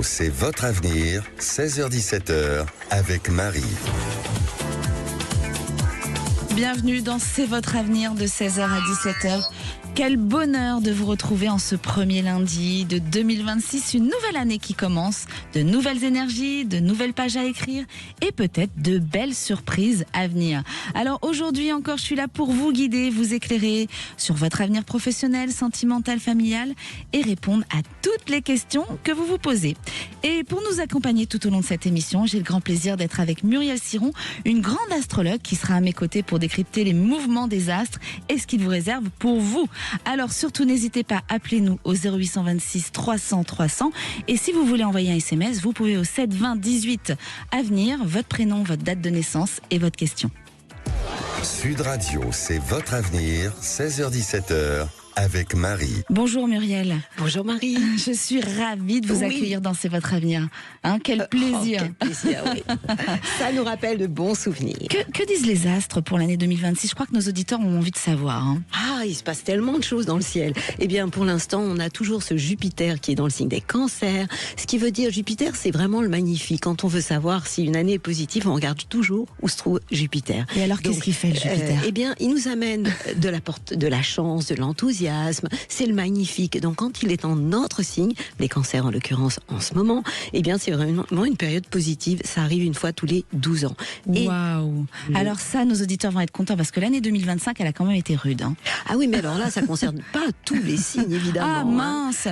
C'est votre avenir, 16h-17h, avec Marie. Bienvenue dans C'est votre avenir de 16h à 17h. Quel bonheur de vous retrouver en ce premier lundi de 2026, une nouvelle année qui commence, de nouvelles énergies, de nouvelles pages à écrire et peut-être de belles surprises à venir. Alors aujourd'hui encore, je suis là pour vous guider, vous éclairer sur votre avenir professionnel, sentimental, familial et répondre à toutes les questions que vous vous posez. Et pour nous accompagner tout au long de cette émission, j'ai le grand plaisir d'être avec Muriel Siron, une grande astrologue qui sera à mes côtés pour décrypter les mouvements des astres et ce qu'ils vous réservent pour vous. Alors surtout n'hésitez pas, appelez-nous au 0826 300 300 et si vous voulez envoyer un SMS, vous pouvez au 7 20 18 à venir, votre prénom, votre date de naissance et votre question. Sud Radio, c'est votre avenir, 16h-17h, avec Marie. Bonjour Muriel. Bonjour Marie. Je suis ravie de vous accueillir dans C'est votre avenir. Quel plaisir. Quel plaisir, oui. Ça nous rappelle de bons souvenirs. Que disent les astres pour l'année 2026 ? Je crois que nos auditeurs ont envie de savoir. Ah, il se passe tellement de choses dans le ciel. Eh bien, pour l'instant, on a toujours ce Jupiter qui est dans le signe des Cancers. Ce qui veut dire, Jupiter, c'est vraiment le magnifique. Quand on veut savoir si une année est positive, on regarde toujours où se trouve Jupiter. Et alors, qu'est-ce qu'il fait, le Jupiter ? Eh bien, il nous amène de la chance, de l'enthousiasme. C'est le magnifique. Donc, quand il est en notre signe, les Cancers en l'occurrence en ce moment, eh bien, c'est vraiment une période positive. Ça arrive une fois tous les 12 ans. Waouh. Alors ça, nos auditeurs vont être contents parce que l'année 2025, elle a quand même été rude. Ah oui, mais alors là, ça concerne pas tous les signes, évidemment. Ah mince.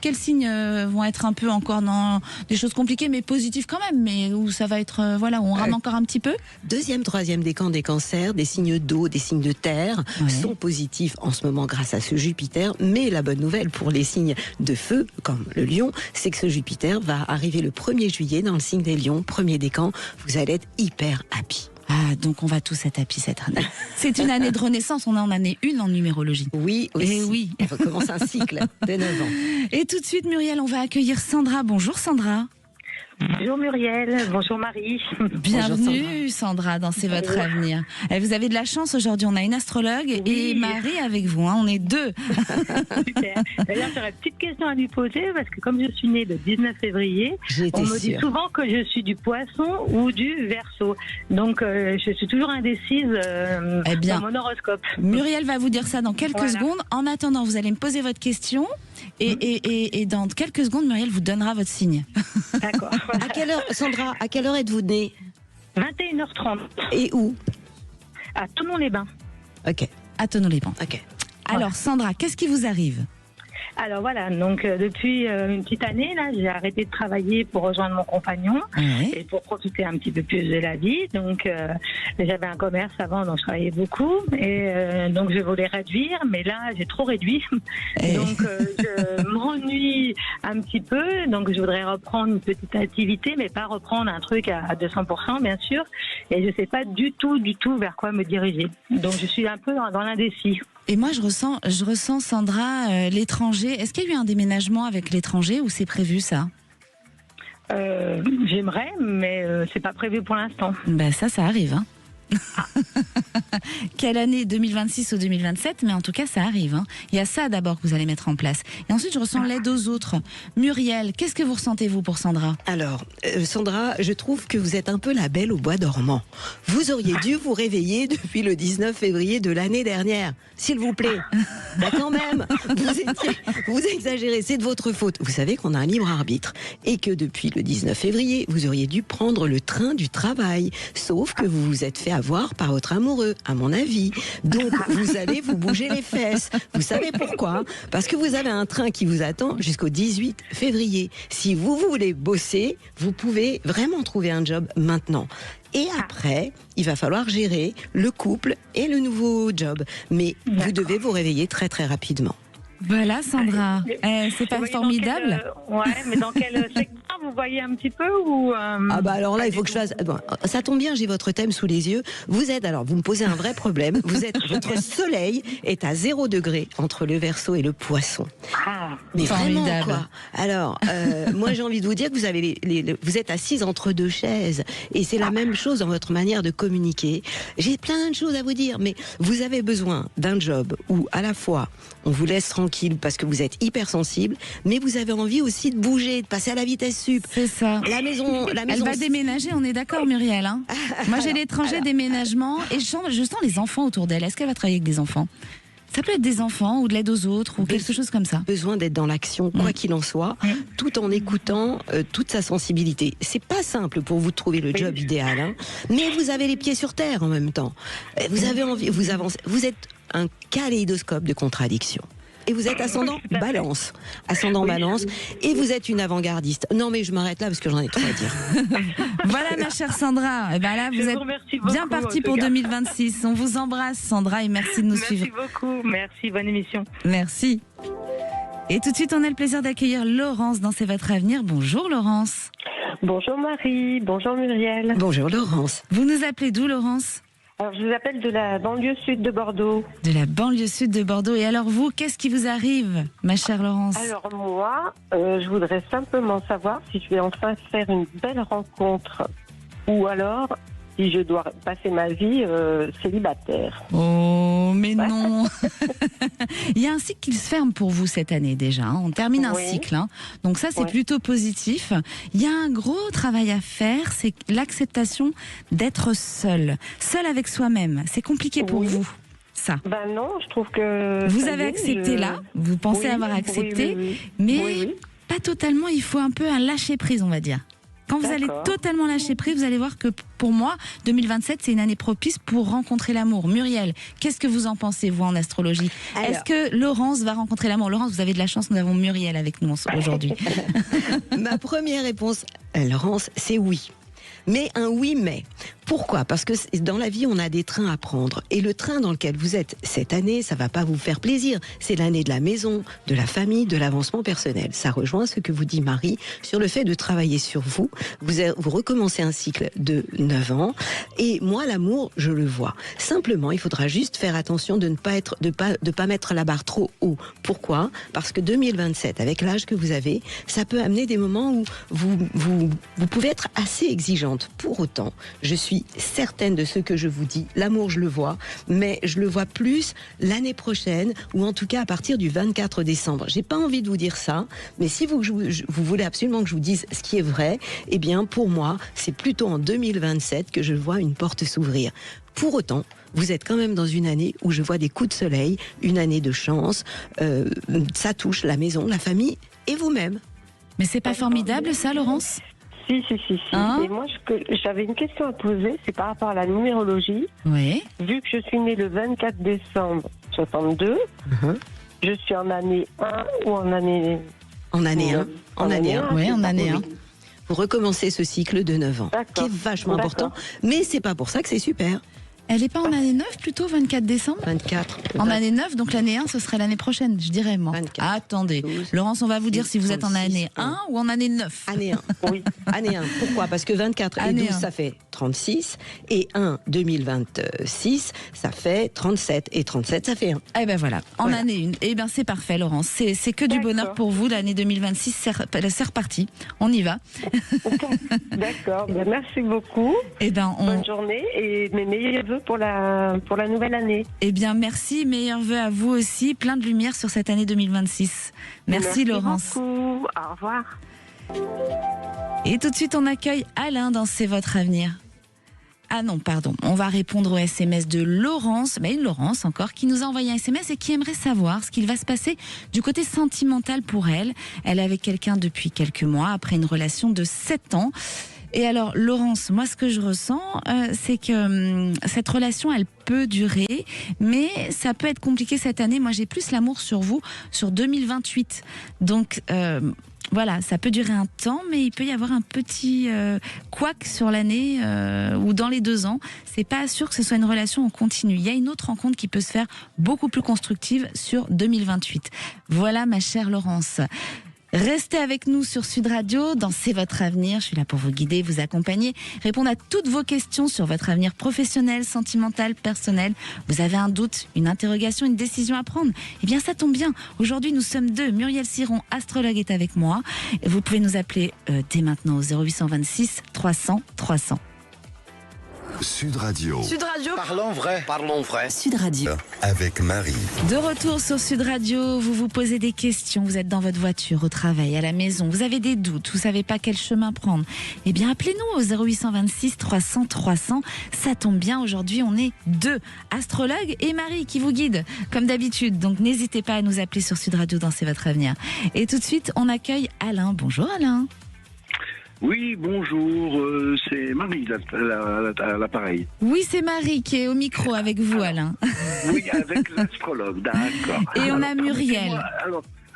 Quels signes vont être un peu encore dans des choses compliquées, mais positives quand même, mais où ça va être, où on rame encore un petit peu ? Deuxième, troisième décan des Cancers, des signes d'eau, des signes de terre sont positifs en ce moment grâce à ce Jupiter. Mais la bonne nouvelle pour les signes de feu, comme le Lion, c'est que ce Jupiter va arriver le 1er juillet dans le signe des Lions, premier décan. Vous allez être hyper happy. Ah, donc on va tous être happy cette année. C'est une année de renaissance, on est en année 1 en numérologie. Oui, aussi. Et oui. On recommence un cycle de 9 ans. Et tout de suite, Muriel, on va accueillir Sandra. Bonjour Sandra. Bonjour Muriel, bonjour Marie. Bienvenue Sandra dans C'est votre avenir. Vous avez de la chance aujourd'hui, on a une astrologue et Marie avec vous, on est deux. Super. D'ailleurs j'aurais une petite question à lui poser parce que comme je suis née le 19 février, on me dit souvent que je suis du Poisson ou du Verseau. Donc je suis toujours indécise dans mon horoscope. Muriel va vous dire ça dans quelques secondes. En attendant, vous allez me poser votre question et dans quelques secondes, Muriel vous donnera votre signe. D'accord. À quelle heure, Sandra, à quelle heure êtes-vous née ? 21h30. Et où ? À Thonon-les-Bains. Ok. À Thonon-les-Bains. Ok. Alors Sandra, qu'est-ce qui vous arrive ? Alors voilà, donc depuis une petite année, là, j'ai arrêté de travailler pour rejoindre mon compagnon et pour profiter un petit peu plus de la vie. Donc j'avais un commerce avant, donc je travaillais beaucoup et donc je voulais réduire, mais là j'ai trop réduit. Donc je m'ennuie un petit peu, donc je voudrais reprendre une petite activité, mais pas reprendre un truc à 200% bien sûr. Et je sais pas du tout vers quoi me diriger. Donc je suis un peu dans l'indécis. Et moi, je ressens Sandra, l'étranger. Est-ce qu'il y a eu un déménagement avec l'étranger ou c'est prévu ça ? J'aimerais, mais c'est pas prévu pour l'instant. Ben ça arrive. Quelle année, 2026 ou 2027, mais en tout cas ça arrive. Il y a ça d'abord que vous allez mettre en place. Et ensuite je ressens l'aide aux autres. Muriel, qu'est-ce que vous ressentez vous pour Sandra ? Alors, Sandra, je trouve que vous êtes un peu la belle au bois dormant. Vous auriez dû vous réveiller depuis le 19 février de l'année dernière. S'il vous plaît. Bah quand même, vous exagérez, c'est de votre faute. Vous savez qu'on a un libre arbitre et que depuis le 19 février, vous auriez dû prendre le train du travail. Sauf que vous vous êtes fait avoir par votre amoureux, à mon avis. Donc, vous allez vous bouger les fesses. Vous savez pourquoi ? Parce que vous avez un train qui vous attend jusqu'au 18 février. Si vous voulez bosser, vous pouvez vraiment trouver un job maintenant. Et après, il va falloir gérer le couple et le nouveau job. Mais vous devez vous réveiller très très rapidement. Voilà Sandra, c'est pas formidable ? Ouais, mais dans quel secteur vous voyez un petit peu ou Ah bah alors là, il faut que je fasse... Bon, ça tombe bien, j'ai votre thème sous les yeux. Vous me posez un vrai problème. Votre soleil est à 0 degré entre le Verseau et le Poisson. Ah, Mais vraiment, formidable. quoi. Alors, moi j'ai envie de vous dire que vous avez vous êtes assise entre deux chaises. Et c'est la même chose dans votre manière de communiquer. J'ai plein de choses à vous dire, mais vous avez besoin d'un job où à la fois on vous laisse tranquille parce que vous êtes hypersensible, mais vous avez envie aussi de bouger, de passer à la vitesse sup. C'est ça. La maison, Elle va déménager, on est d'accord, Muriel, hein. Moi, j'ai l'étranger déménagement et je sens les enfants autour d'elle. Est-ce qu'elle va travailler avec des enfants? Ça peut être des enfants ou de l'aide aux autres ou quelque chose comme ça. Besoin d'être dans l'action, quoi qu'il en soit, tout en écoutant toute sa sensibilité. C'est pas simple pour vous de trouver le job idéal, hein, mais vous avez les pieds sur terre en même temps. Vous avez envie, vous avancez. Vous êtes un kaléidoscope de contradictions. Et vous êtes ascendant balance. Ascendant balance. Et vous êtes une avant-gardiste. Non, mais je m'arrête là parce que j'en ai trop à dire. Voilà, ma chère Sandra. Et ben là, vous êtes bien partie pour 2026. On vous embrasse, Sandra, et merci de nous suivre. Merci beaucoup. Merci. Bonne émission. Merci. Et tout de suite, on a le plaisir d'accueillir Laurence dans C'est votre avenir. Bonjour, Laurence. Bonjour Marie, bonjour Muriel. Bonjour Laurence. Vous nous appelez d'où, Laurence? Alors je vous appelle de la banlieue sud de Bordeaux. De la banlieue sud de Bordeaux. Et alors vous, qu'est-ce qui vous arrive, ma chère Laurence? Alors moi, je voudrais simplement savoir si je vais enfin faire une belle rencontre ou alors si je dois passer ma vie célibataire. Oh, mais non. Il y a un cycle qui se ferme pour vous cette année déjà, hein. On termine un cycle, hein. Donc ça, c'est plutôt positif. Il y a un gros travail à faire, c'est l'acceptation d'être seul avec soi-même. C'est compliqué pour vous, ça? Ben non, je trouve que... Vous avez accepté là, vous pensez avoir accepté, mais pas totalement, il faut un peu un lâcher-prise, on va dire. Quand vous allez totalement lâcher prise, vous allez voir que pour moi, 2027, c'est une année propice pour rencontrer l'amour. Muriel, qu'est-ce que vous en pensez, vous, en astrologie? Est-ce que Laurence va rencontrer l'amour? Laurence, vous avez de la chance, nous avons Muriel avec nous aujourd'hui. Ma première réponse, Laurence, c'est oui. Mais un oui, mais. Pourquoi? Parce que dans la vie, on a des trains à prendre. Et le train dans lequel vous êtes cette année, ça va pas vous faire plaisir. C'est l'année de la maison, de la famille, de l'avancement personnel. Ça rejoint ce que vous dit Marie sur le fait de travailler sur vous. Vous recommencez un cycle de 9 ans. Et moi, l'amour, je le vois. Simplement, il faudra juste faire attention de ne pas mettre la barre trop haut. Pourquoi? Parce que 2027, avec l'âge que vous avez, ça peut amener des moments où vous pouvez être assez exigeante. Pour autant, je suis certaine de ce que je vous dis. L'amour, je le vois, mais je le vois plus l'année prochaine, ou en tout cas à partir du 24 décembre. J'ai pas envie de vous dire ça, mais si vous voulez absolument que je vous dise ce qui est vrai, eh bien pour moi, c'est plutôt en 2027 que je vois une porte s'ouvrir. Pour autant, vous êtes quand même dans une année où je vois des coups de soleil, une année de chance, ça touche la maison, la famille et vous-même. Mais c'est pas formidable ça, Laurence? Si. Hein? Et moi, j'avais une question à poser, c'est par rapport à la numérologie. Oui. Vu que je suis née le 24 décembre 62, je suis en année 1 ou en année... En année 1. En année 1. Oui, en année 1. Vous recommencez ce cycle de 9 ans, qui est vachement important, mais c'est pas pour ça que c'est super. Elle n'est pas en année 9 plutôt, 24 décembre? 24. En année 9, donc l'année 1, ce serait l'année prochaine, je dirais moi. 24, attendez, 12, Laurence, on va vous dire si vous êtes en année 1 ou en année 9. Année 1. Oui, année 1. Pourquoi? Parce que 24 et 12, ça fait 36. Et 1, 2026, ça fait 37. Et 37, ça fait 1. Eh ben voilà, en année 1. Eh bien c'est parfait, Laurence. C'est que du bonheur pour vous. L'année 2026, c'est reparti. On y va. D'accord, bien, merci beaucoup. Bonne journée et mes meilleurs vœux pour la nouvelle année. Eh bien, merci. Meilleurs vœux à vous aussi. Plein de lumière sur cette année 2026. Merci Laurence. Beaucoup. Au revoir. Et tout de suite, on accueille Alain dans C'est votre avenir. Ah non, pardon. On va répondre au SMS de Laurence, une Laurence encore, qui nous a envoyé un SMS et qui aimerait savoir ce qu'il va se passer du côté sentimental pour elle. Elle est avec quelqu'un depuis quelques mois, après une relation de 7 ans. Et alors, Laurence, moi, ce que je ressens, c'est que cette relation, elle peut durer, mais ça peut être compliqué cette année. Moi, j'ai plus l'amour sur vous, sur 2028. Donc, voilà, ça peut durer un temps, mais il peut y avoir un petit couac sur l'année ou dans les 2 ans. C'est pas sûr que ce soit une relation en continu. Il y a une autre rencontre qui peut se faire beaucoup plus constructive sur 2028. Voilà, ma chère Laurence. Restez avec nous sur Sud Radio dans C'est votre avenir. Je suis là pour vous guider, vous accompagner, répondre à toutes vos questions sur votre avenir professionnel, sentimental, personnel. Vous avez un doute, une interrogation, une décision à prendre? Eh bien, ça tombe bien. Aujourd'hui, nous sommes deux. Muriel Siron, astrologue, est avec moi. Vous pouvez nous appeler dès maintenant au 0826 300 300. Sud Radio. Sud Radio. Parlons vrai. Parlons vrai. Sud Radio. Avec Marie. De retour sur Sud Radio, vous vous posez des questions, vous êtes dans votre voiture, au travail, à la maison, vous avez des doutes, vous savez pas quel chemin prendre. Eh bien, appelez-nous au 0826 300 300. Ça tombe bien, aujourd'hui, on est deux, astrologue et Marie qui vous guide, comme d'habitude. Donc, n'hésitez pas à nous appeler sur Sud Radio dans C'est votre avenir. Et tout de suite, on accueille Alain. Bonjour Alain. Oui, bonjour, c'est Marie à l'appareil. Oui, c'est Marie qui est au micro avec vous, Alain. Oui, avec l'astrologue, d'accord. Et on a Muriel.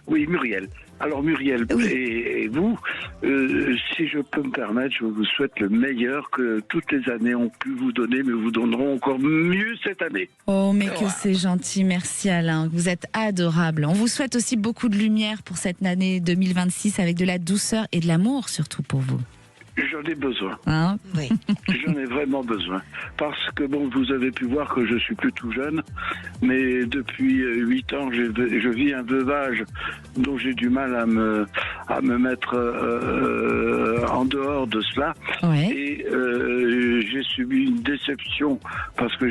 Oui, Muriel. Alors Muriel, Oui. et vous, si je peux me permettre, je vous souhaite le meilleur que toutes les années ont pu vous donner, mais vous donneront encore mieux cette année. Oh, mais que c'est gentil. Merci Alain. Vous êtes adorable. On vous souhaite aussi beaucoup de lumière pour cette année 2026 avec de la douceur et de l'amour surtout pour vous. J'en ai besoin. Hein? Oui. J'en ai vraiment besoin. Parce que, bon, vous avez pu voir que je suis plus tout jeune, mais depuis 8 ans, je vis un veuvage dont j'ai du mal à me mettre en dehors de cela. Ouais. Et j'ai subi une déception parce que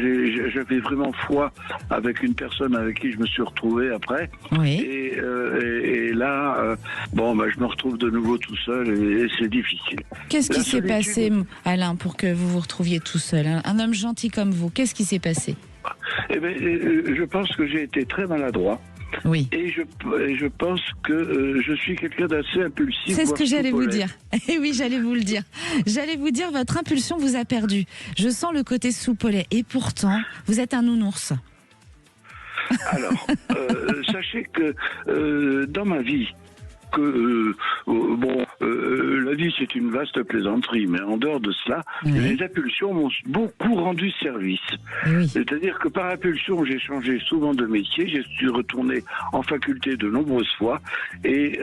j'avais vraiment foi avec une personne avec qui je me suis retrouvé après. Oui. Et là, je me retrouve de nouveau tout seul et c'est difficile. Qu'est-ce qui La s'est solitude. passé, Alain, pour que vous vous retrouviez tout seul? Un homme gentil comme vous, qu'est-ce qui s'est passé? Eh bien, je pense que j'ai été très maladroit. Oui. Et je pense que je suis quelqu'un d'assez impulsif. C'est ce voire que j'allais vous soupolé. dire. Et oui, j'allais vous le dire. J'allais vous dire, votre impulsion vous a perdu. Je sens le côté soupolé. Et pourtant, vous êtes un nounours. Alors, sachez que dans ma vie, la vie c'est une vaste plaisanterie, mais en dehors de cela, Oui. les impulsions m'ont beaucoup rendu service. Oui. C'est-à-dire que par impulsion, j'ai changé souvent de métier, je suis retourné en faculté de nombreuses fois, et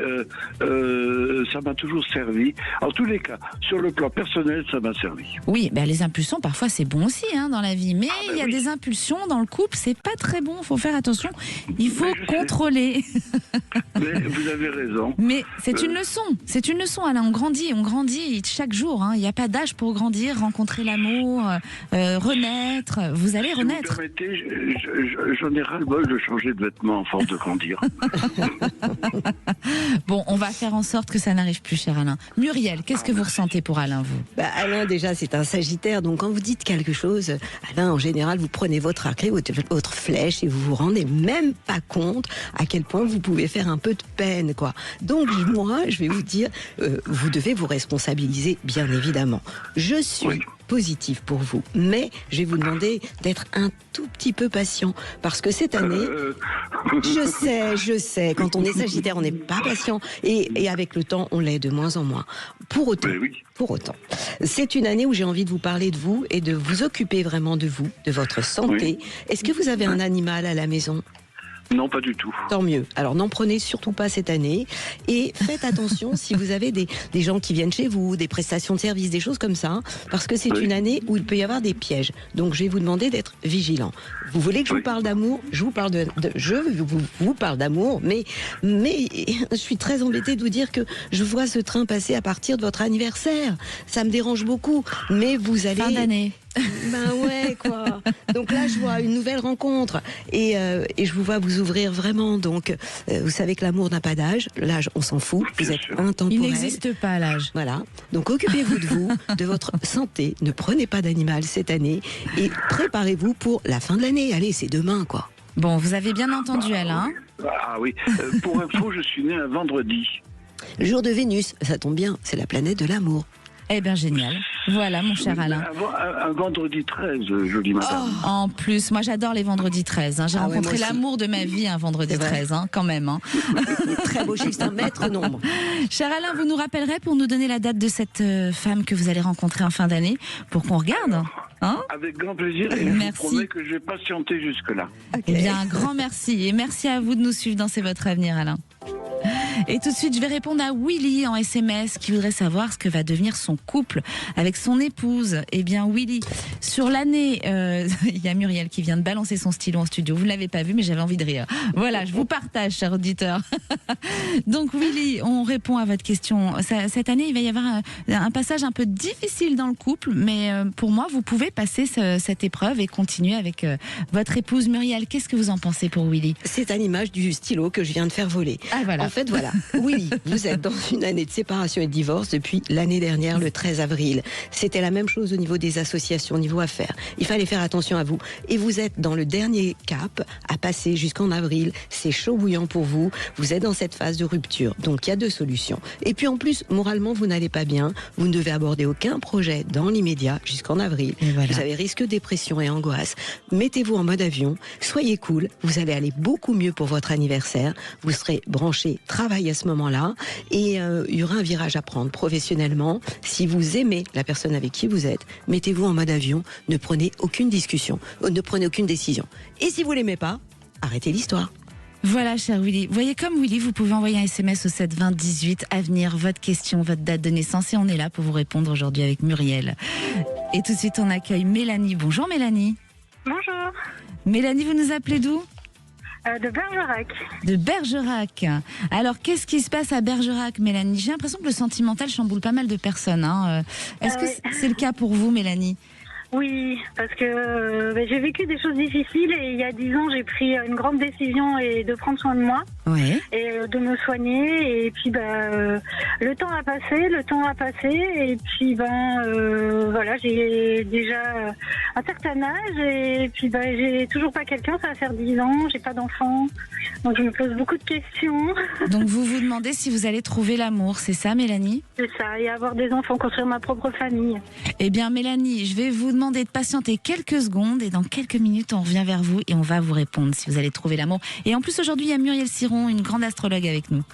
ça m'a toujours servi. En tous les cas, sur le plan personnel, ça m'a servi. Oui, les impulsions, parfois, c'est bon aussi dans la vie. Mais il y a oui. des impulsions dans le couple, c'est pas très bon. Il faut faire attention. Il faut Mais je sais. contrôler. Mais vous avez raison. Mais c'est une leçon. C'est une leçon, Alain. On grandit chaque jour. Il n'y a pas d'âge pour grandir, rencontrer l'amour, renaître. Vous allez Si vous renaître. permettez, j'en ai ras-le-bol de changer de vêtements en force de grandir. Bon, on va faire en sorte que ça n'arrive plus, cher Alain. Muriel, qu'est-ce que vous ressentez pour Alain, vous? Alain, déjà, c'est un Sagittaire, donc quand vous dites quelque chose, Alain, en général, vous prenez votre arc, votre flèche, et vous vous rendez même pas compte à quel point vous pouvez faire un peu de peine, quoi. Donc, moi, je vais vous dire, vous devez vous responsabiliser, bien évidemment. Je suis Oui. positive pour vous, mais je vais vous demander d'être un tout petit peu patient, parce que cette année, je sais, quand on est Sagittaire, on n'est pas patient, et avec le temps, on l'est de moins en moins. Pour autant, Mais oui. c'est une année où j'ai envie de vous parler de vous et de vous occuper vraiment de vous, de votre santé. Est-ce que vous avez un animal à la maison ? Non, pas du tout. Tant mieux. Alors n'en prenez surtout pas cette année et faites attention si vous avez des gens qui viennent chez vous, des prestations de services, des choses comme ça, hein, parce que c'est Oui. une année où il peut y avoir des pièges. Donc je vais vous demander d'être vigilant. Vous voulez que je Oui. vous parle d'amour ? Je vous parle vous parle d'amour, mais je suis très embêtée de vous dire que je vois ce train passer à partir de votre anniversaire. Ça me dérange beaucoup, mais vous allez... Fin d'année. Ben ouais, quoi. Donc là, je vois une nouvelle rencontre et je vous vois vous ouvrir vraiment. Donc, vous savez que l'amour n'a pas d'âge. L'âge, on s'en fout. Vous Bien êtes sûr. intemporel. Il n'existe pas à l'âge. Voilà. Donc, occupez-vous de vous, de votre santé. Ne prenez pas d'animal cette année et préparez-vous pour la fin de l'année. Allez, c'est demain, quoi. Bon, vous avez bien entendu, Alain. Ah oui. Pour info, je suis né un vendredi. Le jour de Vénus, ça tombe bien. C'est la planète de l'amour. Eh bien, génial. Voilà, mon cher Alain. Un vendredi 13, jolie madame. En plus, moi j'adore les vendredis 13. J'ai Ah ouais, rencontré moi aussi. l'amour de ma vie un vendredi C'est vrai. 13, quand même. Très beau chiffre, c'est un maître nombre. Cher Alain, vous nous rappellerez pour nous donner la date de cette femme que vous allez rencontrer en fin d'année pour qu'on regarde, hein? Avec grand plaisir et je vous Merci. promets que je vais patienter jusque-là. Eh bien, un grand merci. Et merci à vous de nous suivre dans C'est votre avenir, Alain. Et tout de suite, je vais répondre à Willy en SMS qui voudrait savoir ce que va devenir son couple avec son épouse. Eh bien, Willy, sur l'année, il y a Muriel qui vient de balancer son stylo en studio. Vous ne l'avez pas vu, mais j'avais envie de rire. Voilà, je vous partage, cher auditeur. Donc, Willy, on répond à votre question. Cette année, il va y avoir un passage un peu difficile dans le couple, mais pour moi, vous pouvez passer cette épreuve et continuer avec votre épouse Muriel. Qu'est-ce que vous en pensez pour Willy? C'est à l'image du stylo que je viens de faire voler. Ah, voilà. En fait, voilà. Willy, vous êtes dans une année de séparation et de divorce depuis l'année dernière, le 13 avril. C'était la même chose au niveau des associations, au niveau affaires. Il fallait faire attention à vous. Et vous êtes dans le dernier cap à passer jusqu'en avril. C'est chaud bouillant pour vous. Vous êtes dans cette phase de rupture. Donc, il y a deux solutions. Et puis, en plus, moralement, vous n'allez pas bien. Vous ne devez aborder aucun projet dans l'immédiat jusqu'en avril. Voilà. Vous avez risque de dépression et angoisse. Mettez-vous en mode avion. Soyez cool. Vous allez aller beaucoup mieux pour votre anniversaire. Vous serez branché travail à ce moment-là. Et il y aura un virage à prendre professionnellement. Si vous aimez la personne avec qui vous êtes, mettez-vous en mode avion. Ne prenez aucune discussion. Ne prenez aucune décision. Et si vous l'aimez pas, arrêtez l'histoire. Voilà, cher Willy. Vous voyez, comme Willy, vous pouvez envoyer un SMS au 7 20 18 à venir, votre question, votre date de naissance, et on est là pour vous répondre aujourd'hui avec Muriel. Et tout de suite, on accueille Mélanie. Bonjour Mélanie. Bonjour. Mélanie, vous nous appelez d'où? De Bergerac. De Bergerac. Alors, qu'est-ce qui se passe à Bergerac, Mélanie? J'ai l'impression que le sentimental chamboule pas mal de personnes. Hein. Est-ce que c'est le cas pour vous, Mélanie? Oui, parce que j'ai vécu des choses difficiles et il y a 10 ans, j'ai pris une grande décision et de prendre soin de moi et de me soigner. Et puis, le temps a passé et puis, voilà, j'ai déjà un certain âge et puis, j'ai toujours pas quelqu'un, ça va faire 10 ans, j'ai pas d'enfant. Donc, je me pose beaucoup de questions. Donc, vous vous demandez si vous allez trouver l'amour, c'est ça, Mélanie? C'est ça, et avoir des enfants, construire ma propre famille. Eh bien, Mélanie, je vais vous demander de patienter quelques secondes et dans quelques minutes, on revient vers vous et on va vous répondre si vous allez trouver l'amour. Et en plus, aujourd'hui, il y a Muriel Siron, une grande astrologue avec nous.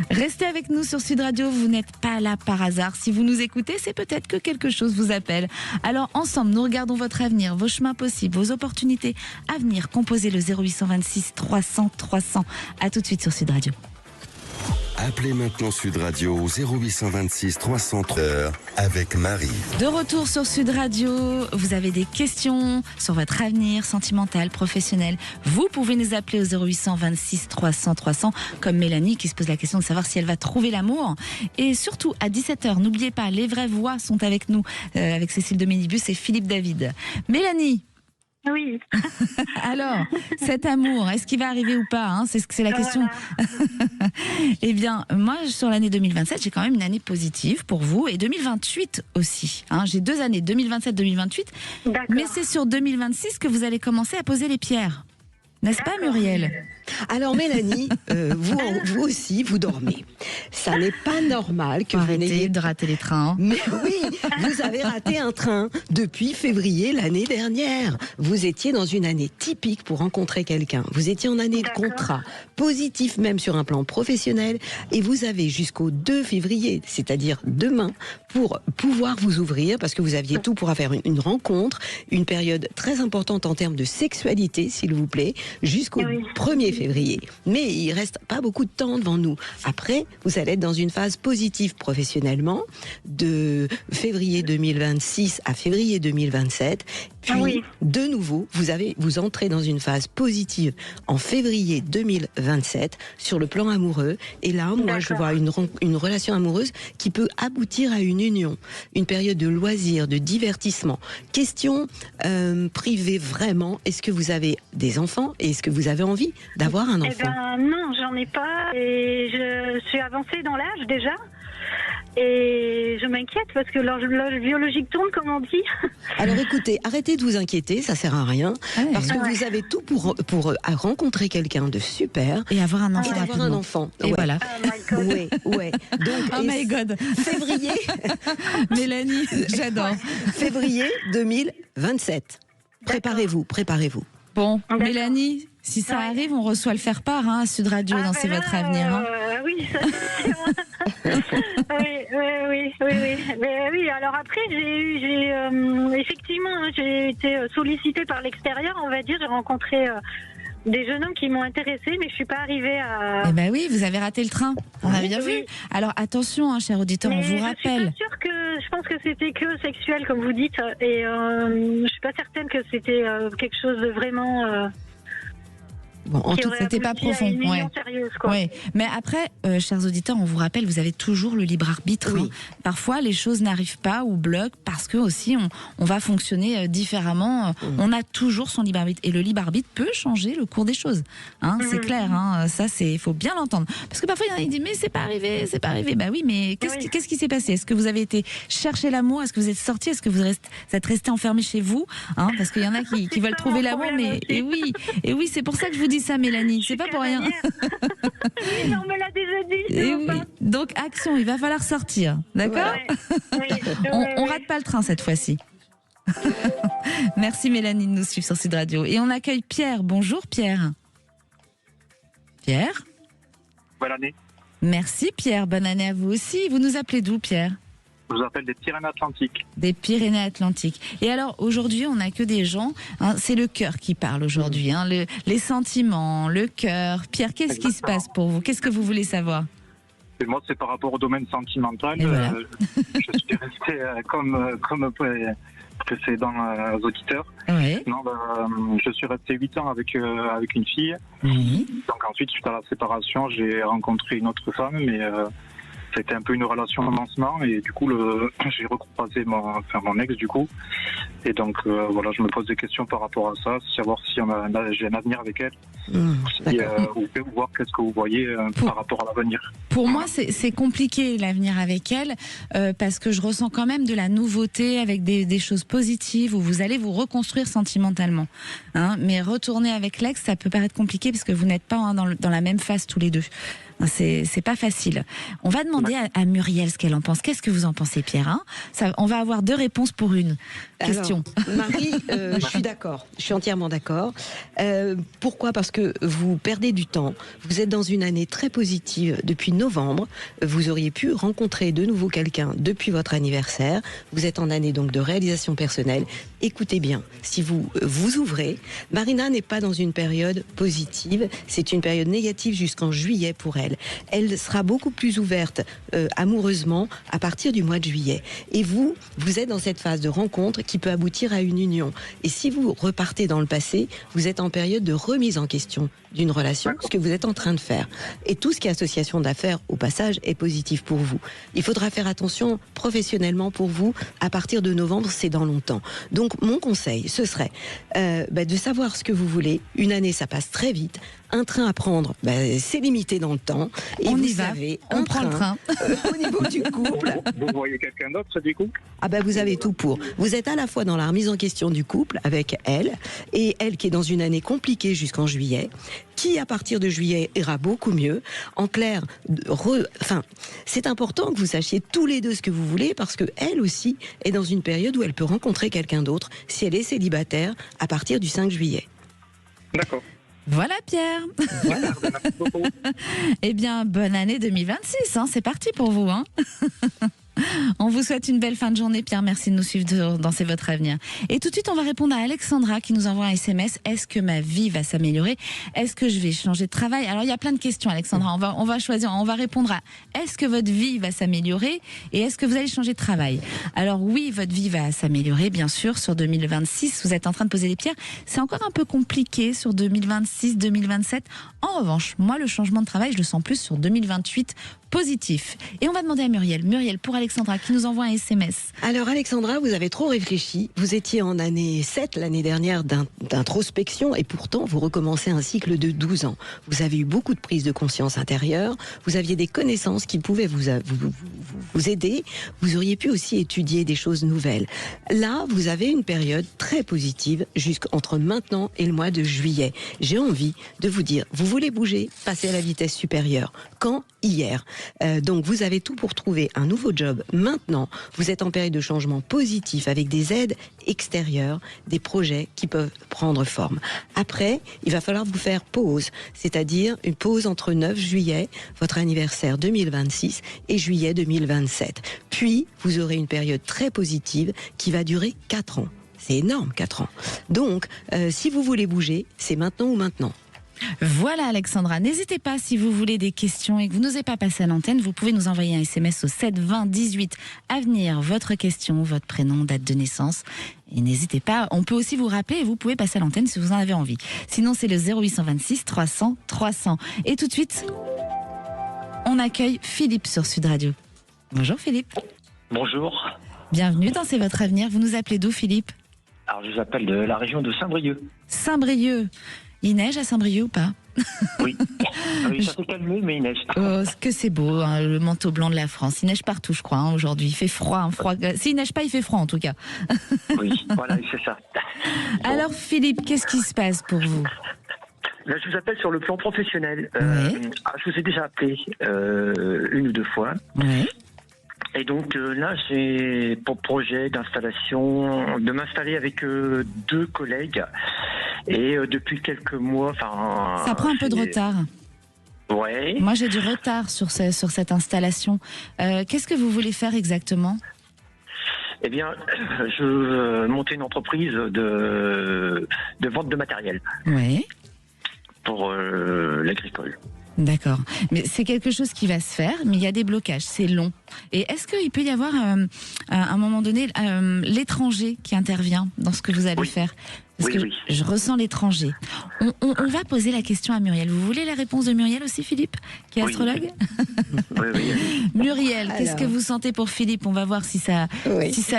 Restez avec nous sur Sud Radio, vous n'êtes pas là par hasard. Si vous nous écoutez, c'est peut-être que quelque chose vous appelle. Alors, ensemble, nous regardons votre avenir, vos chemins possibles, vos opportunités à venir. Composez le 0826 300 300. À tout de suite sur Sud Radio. Appelez maintenant Sud Radio au 0826 303 avec Marie. De retour sur Sud Radio, vous avez des questions sur votre avenir sentimental, professionnel. Vous pouvez nous appeler au 0826 300 300 comme Mélanie qui se pose la question de savoir si elle va trouver l'amour. Et surtout à 17h, n'oubliez pas, les vraies voix sont avec nous, avec Cécile de Ménibus et Philippe David. Mélanie. Oui. Alors, cet amour, est-ce qu'il va arriver ou pas, hein? C'est la question. Voilà. Eh bien, moi, sur l'année 2027, j'ai quand même une année positive pour vous, et 2028 aussi. Hein, j'ai 2 années, 2027-2028. Mais c'est sur 2026 que vous allez commencer à poser les pierres. N'est-ce pas, Muriel? Alors Mélanie, vous aussi, vous dormez. Ça n'est pas normal que vous n'ayez de rater les trains. Mais oui, vous avez raté un train depuis février l'année dernière. Vous étiez dans une année typique pour rencontrer quelqu'un. Vous étiez en année de contrat, positif même sur un plan professionnel, et vous avez jusqu'au 2 février, c'est-à-dire demain, pour pouvoir vous ouvrir, parce que vous aviez tout pour faire une rencontre, une période très importante en termes de sexualité, s'il vous plaît, jusqu'au 1er février. Mais il reste pas beaucoup de temps devant nous. Après, vous allez être dans une phase positive professionnellement de février 2026 à février 2027. Puis, de nouveau, vous entrez dans une phase positive en février 2027 sur le plan amoureux. Et là, moi, je vois une relation amoureuse qui peut aboutir à une union, une période de loisirs, de divertissement. Question privée vraiment, est-ce que vous avez des enfants et est-ce que vous avez envie d'avoir un enfant? Non, j'en ai pas et je suis avancée dans l'âge déjà. Et je m'inquiète parce que l'horloge biologique tourne, comme on dit. Alors écoutez, arrêtez de vous inquiéter, ça sert à rien. Parce que vous avez tout pour rencontrer quelqu'un de super. Et avoir un enfant. Et avoir un enfant. Et voilà. Oh my God. Ouais. Donc, oh my God. Février. Mélanie, j'adore. Février 2027. Préparez-vous. Bon, Mélanie, si ça arrive, on reçoit le faire-part à Sud Radio dans C'est votre avenir. Oui, ça c'est sûr. oui. Alors après, effectivement, j'ai été sollicitée par l'extérieur, on va dire. J'ai rencontré des jeunes hommes qui m'ont intéressée, mais je suis pas arrivée à... Eh ben oui, vous avez raté le train. On a bien Oui. vu. Alors attention, hein, cher auditeur, on vous rappelle. Je suis pas sûre que... Je pense que c'était que sexuel, comme vous dites, et je suis pas certaine que c'était quelque chose de vraiment... Bon, en tout cas, c'était pas profond. Ouais. Sérieuse, quoi. Ouais. Mais après, chers auditeurs, on vous rappelle, vous avez toujours le libre arbitre. Oui. Hein. Parfois, les choses n'arrivent pas ou bloquent parce que aussi on va fonctionner différemment. On a toujours son libre arbitre et le libre arbitre peut changer le cours des choses. Hein, c'est clair. Hein. Ça, il faut bien l'entendre. Parce que parfois, il y en a qui disent mais c'est pas arrivé, c'est pas arrivé. Bah oui, mais qu'est-ce qui s'est passé? Est-ce que vous avez été chercher l'amour? Est-ce que vous êtes sorti? Est-ce que vous êtes resté enfermé chez vous? Hein, parce qu'il y en a qui veulent trouver l'amour, mais et oui, c'est pour ça que je vous dis ça, Mélanie. C'est pas pour rien. Oui, on me l'a déjà dit. Et oui. Donc action, il va falloir sortir, d'accord? On rate pas le train cette fois-ci. Merci Mélanie de nous suivre sur Sud Radio. Et on accueille Pierre. Bonjour Pierre. Pierre. Bonne année. Merci Pierre, bonne année à vous aussi. Vous nous appelez d'où Pierre? Je vous appelle des Pyrénées-Atlantiques. Des Pyrénées-Atlantiques. Et alors, aujourd'hui, on n'a que des gens, hein, c'est le cœur qui parle aujourd'hui, hein, les sentiments, le cœur. Pierre, qu'est-ce qui se passe pour vous? Qu'est-ce que vous voulez savoir? Et moi, c'est par rapport au domaine sentimental. Et voilà. Je suis resté comme précédents auditeurs. Oui. Non, je suis resté 8 ans avec une fille. Oui. Donc ensuite, suite à la séparation, j'ai rencontré une autre femme, mais... C'était un peu une relation de lancement et du coup j'ai recroisé mon ex du coup et donc voilà, je me pose des questions par rapport à ça, savoir si j'ai un avenir avec elle, ou voir qu'est-ce que vous voyez par rapport à l'avenir. Pour moi c'est compliqué l'avenir avec elle parce que je ressens quand même de la nouveauté avec des choses positives où vous allez vous reconstruire sentimentalement, hein, mais retourner avec l'ex ça peut paraître compliqué parce que vous n'êtes pas dans la même phase tous les deux. C'est pas facile. On va demander à Muriel ce qu'elle en pense. Qu'est-ce que vous en pensez, Pierre, hein? On va avoir 2 réponses pour une question. Alors, Marie, je suis d'accord. Je suis entièrement d'accord. Pourquoi? Parce que vous perdez du temps. Vous êtes dans une année très positive depuis novembre. Vous auriez pu rencontrer de nouveau quelqu'un depuis votre anniversaire. Vous êtes en année donc de réalisation personnelle. Écoutez bien, si vous vous ouvrez, Marina n'est pas dans une période positive. C'est une période négative jusqu'en juillet pour elle. Elle sera beaucoup plus ouverte amoureusement à partir du mois de juillet. Et vous êtes dans cette phase de rencontre qui peut aboutir à une union. Et si vous repartez dans le passé, vous êtes en période de remise en question d'une relation, ce que vous êtes en train de faire. Et tout ce qui est association d'affaires, au passage, est positif pour vous. Il faudra faire attention professionnellement pour vous. À partir de novembre, c'est dans longtemps. Donc, mon conseil, ce serait de savoir ce que vous voulez. Une année, ça passe très vite. Un train à prendre, c'est limité dans le temps. Et on vous y va, savez, on prend le train. Au niveau du couple. Vous voyez quelqu'un d'autre du coup? Vous avez tout pour. Vous êtes à la fois dans la remise en question du couple avec elle, et elle qui est dans une année compliquée jusqu'en juillet, qui à partir de juillet ira beaucoup mieux. En clair, c'est important que vous sachiez tous les deux ce que vous voulez, parce que elle aussi est dans une période où elle peut rencontrer quelqu'un d'autre si elle est célibataire à partir du 5 juillet. D'accord. Voilà Pierre. Voilà. Merci beaucoup. Eh bien, bonne année 2026, hein, c'est parti pour vous. Hein. On vous souhaite une belle fin de journée, Pierre. Merci de nous suivre dans C'est votre avenir. Et tout de suite, on va répondre à Alexandra qui nous envoie un SMS. Est-ce que ma vie va s'améliorer? Est-ce que je vais changer de travail? Alors, il y a plein de questions, Alexandra. On va choisir. On va répondre à est-ce que votre vie va s'améliorer et est-ce que vous allez changer de travail? Alors oui, votre vie va s'améliorer, bien sûr, sur 2026. Vous êtes en train de poser les pierres. C'est encore un peu compliqué sur 2026, 2027. En revanche, moi, le changement de travail, je le sens plus sur 2028. Positif. Et on va demander à Muriel. Muriel, pour Alexandra, qui nous envoie un SMS. Alors Alexandra, vous avez trop réfléchi. Vous étiez en année 7 l'année dernière d'introspection et pourtant vous recommencez un cycle de 12 ans. Vous avez eu beaucoup de prise de conscience intérieure. Vous aviez des connaissances qui pouvaient vous aider. Vous auriez pu aussi étudier des choses nouvelles. Là, vous avez une période très positive jusqu'entre maintenant et le mois de juillet. J'ai envie de vous dire, vous voulez bouger, passez à la vitesse supérieure. Quand? Hier. Donc vous avez tout pour trouver un nouveau job maintenant. Vous êtes en période de changement positif avec des aides extérieures, des projets qui peuvent prendre forme. Après, il va falloir vous faire pause, c'est-à-dire une pause entre 9 juillet, votre anniversaire 2026, et juillet 2027. Puis, vous aurez une période très positive qui va durer 4 ans. C'est énorme, 4 ans. Donc, si vous voulez bouger, c'est maintenant ou maintenant. Voilà Alexandra, n'hésitez pas si vous voulez des questions et que vous n'osez pas passer à l'antenne, vous pouvez nous envoyer un SMS au 7 20 18 Avenir, votre question, votre prénom, date de naissance. Et n'hésitez pas, on peut aussi vous rappeler et vous pouvez passer à l'antenne si vous en avez envie. Sinon c'est le 0826 300 300. Et tout de suite, on accueille Philippe sur Sud Radio. Bonjour Philippe. Bonjour. Bienvenue dans C'est votre avenir. Vous nous appelez d'où Philippe? Alors je vous appelle de la région de Saint-Brieuc. Saint-Brieuc. Il neige à Saint-Brieuc ou pas? Oui. Oui, ça s'est calmé, mais il neige. Oh, que c'est beau, hein, le manteau blanc de la France. Il neige partout, je crois, hein, aujourd'hui. Il fait froid, un froid. S'il neige pas, il fait froid en tout cas. Oui, voilà, c'est ça. Alors Philippe, qu'est-ce qui se passe pour vous? Là, je vous appelle sur le plan professionnel. Oui. Je vous ai déjà appelé une ou deux fois. Oui. Et donc là, j'ai pour projet d'installation, de m'installer avec deux collègues. Et depuis quelques mois, enfin... Ça prend un peu de retard. Ouais. Moi, j'ai du retard sur cette installation. Qu'est-ce que vous voulez faire exactement? Eh bien, je veux monter une entreprise de vente de matériel. Oui. Pour l'agricole. D'accord. Mais c'est quelque chose qui va se faire, mais il y a des blocages, c'est long. Et est-ce qu'il peut y avoir, à un moment donné, l'étranger qui intervient dans ce que vous allez faire? Parce que je ressens l'étranger. On va poser la question à Muriel. Vous voulez la réponse de Muriel aussi, Philippe, qui est astrologue? Oui. Muriel, qu'est-ce que vous sentez pour Philippe? On va voir si ça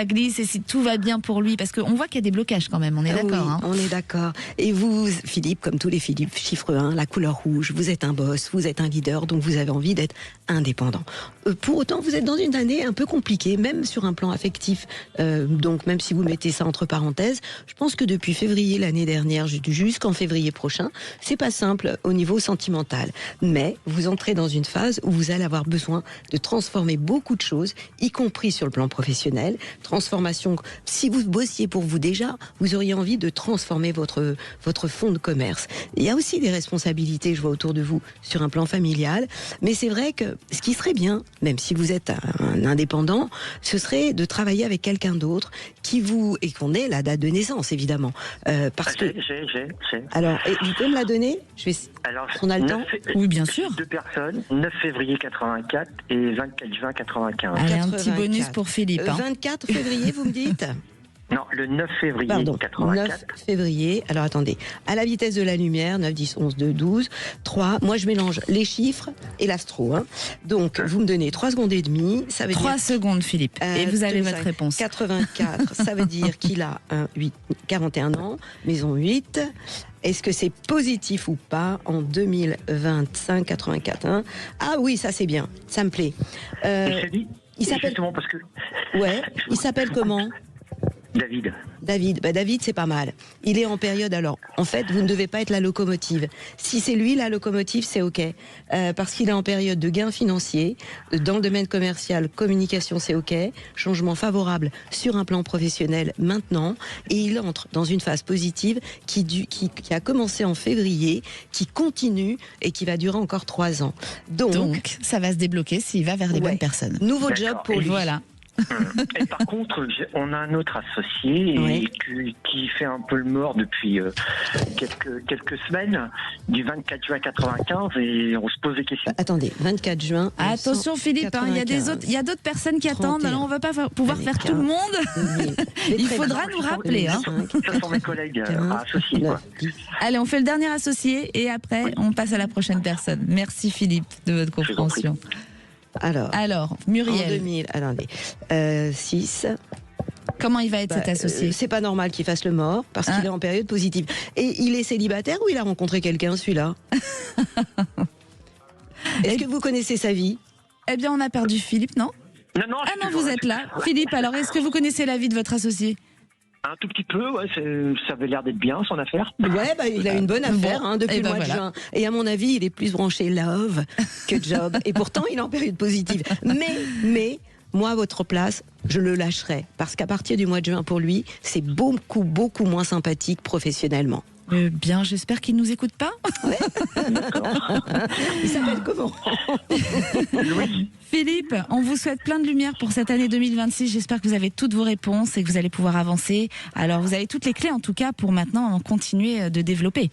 glisse et si tout va bien pour lui. Parce qu'on voit qu'il y a des blocages quand même, on est d'accord. Oui, on est d'accord. Et vous, Philippe, comme tous les Philippe, chiffre 1, la couleur rouge, vous êtes un boss, vous êtes un leader, donc vous avez envie d'être indépendant. Pour autant, vous êtes dans une année un peu compliquée, même sur un plan affectif. Donc même si vous mettez ça entre parenthèses, je pense que depuis février l'année dernière jusqu'en février prochain, c'est pas simple au niveau sentimental. Mais vous entrez dans une phase où vous allez avoir besoin de transformer beaucoup de choses, y compris sur le plan professionnel. Transformation, si vous bossiez pour vous déjà, vous auriez envie de transformer votre fonds de commerce. Il y a aussi des responsabilités, je vois autour de vous, sur un plan familial. Mais c'est vrai que ce qui serait bien, même si vous êtes un indépendant, ce serait de travailler avec quelqu'un d'autre et qu'on ait la date de naissance, évidemment. Parce que... J'ai. Alors, vous pouvez me la donner? On a le temps? Oui, bien sûr. Deux personnes, 9 février 84 et 24 juin 95. Allez, un petit bonus pour Philippe. 24 février, vous me dites? Non, le 9 février 84. 9 février, alors attendez, à la vitesse de la lumière, 9, 10, 11, 2, 12, 3, moi je mélange les chiffres et l'astro. Hein. Donc, vous me donnez 3 secondes et demie, ça veut 3 secondes, Philippe, et vous avez votre réponse. 84, ça veut dire qu'il a 41 ans, maison 8. Est-ce que c'est positif ou pas en 2025, 84 hein? Ah oui, ça c'est bien, ça me plaît. Il s'appelle... Justement parce que... Ouais, il s'appelle comment? David, c'est pas mal. Il est en période, alors, en fait, vous ne devez pas être la locomotive. Si c'est lui, la locomotive, c'est OK. Parce qu'il est en période de gains financiers. Dans le domaine commercial, communication, c'est OK. Changement favorable sur un plan professionnel maintenant. Et il entre dans une phase positive qui a commencé en février, qui continue et qui va durer encore 3 ans. Donc ça va se débloquer s'il va vers les bonnes personnes. Nouveau job pour lui. Voilà. Et par contre, on a un autre associé qui fait un peu le mort depuis quelques semaines, du 24 juin 95, et on se pose des questions. Attendez, 24 juin. Attention Philippe, il y a d'autres personnes qui attendent, alors on ne va pas pouvoir faire tout le monde. Il faudra nous rappeler. Ce sont mes collègues associés. Allez, on fait le dernier associé et après on passe à la prochaine personne. Merci Philippe de votre compréhension. Alors, Muriel. En 2000, attendez, 6. Comment il va être cet associé? C'est pas normal qu'il fasse le mort parce qu'il est en période positive. Et il est célibataire ou il a rencontré quelqu'un, celui-là? Est-ce que vous connaissez sa vie? Eh bien, on a perdu Philippe, non? Non, vous êtes là. Philippe, alors, est-ce que vous connaissez la vie de votre associé? Un tout petit peu, ça avait l'air d'être bien son affaire. Ouais, il a une bonne affaire depuis le mois de juin. Et à mon avis, il est plus branché love que job. Et pourtant, il est en période positive. Mais moi, à votre place, je le lâcherais. Parce qu'à partir du mois de juin, pour lui, c'est beaucoup moins sympathique professionnellement. Bien, j'espère qu'il ne nous écoute pas. Ouais. D'accord. Il s'appelle comment? Louis. Philippe, on vous souhaite plein de lumière pour cette année 2026. J'espère que vous avez toutes vos réponses et que vous allez pouvoir avancer. Alors, vous avez toutes les clés, en tout cas, pour maintenant continuer de développer.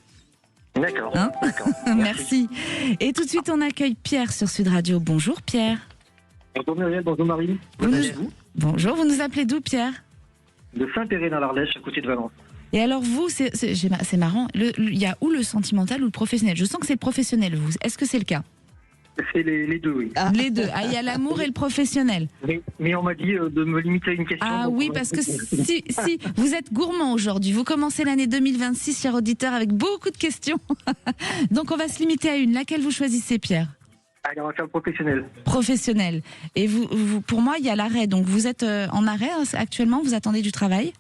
D'accord. Hein D'accord. Merci. Et tout de suite, on accueille Pierre sur Sud Radio. Bonjour Pierre. Bonjour Muriel, bonjour Marie. Bonjour, vous nous appelez d'où Pierre? De Saint-Péray dans l'Ardèche, à côté de Valence. Et alors vous, c'est marrant, il y a ou le sentimental ou le professionnel? Je sens que c'est le professionnel, vous. Est-ce que c'est le cas? C'est les deux, oui. Les deux. Ah, il y a l'amour et le professionnel. Mais on m'a dit de me limiter à une question. Ah oui, parce que si vous êtes gourmand aujourd'hui, vous commencez l'année 2026, cher auditeur, avec beaucoup de questions. Donc on va se limiter à une. Laquelle vous choisissez, Pierre? Allez, on va faire professionnel. Professionnel. Et vous, pour moi, il y a l'arrêt. Donc vous êtes en arrêt actuellement, vous attendez du travail?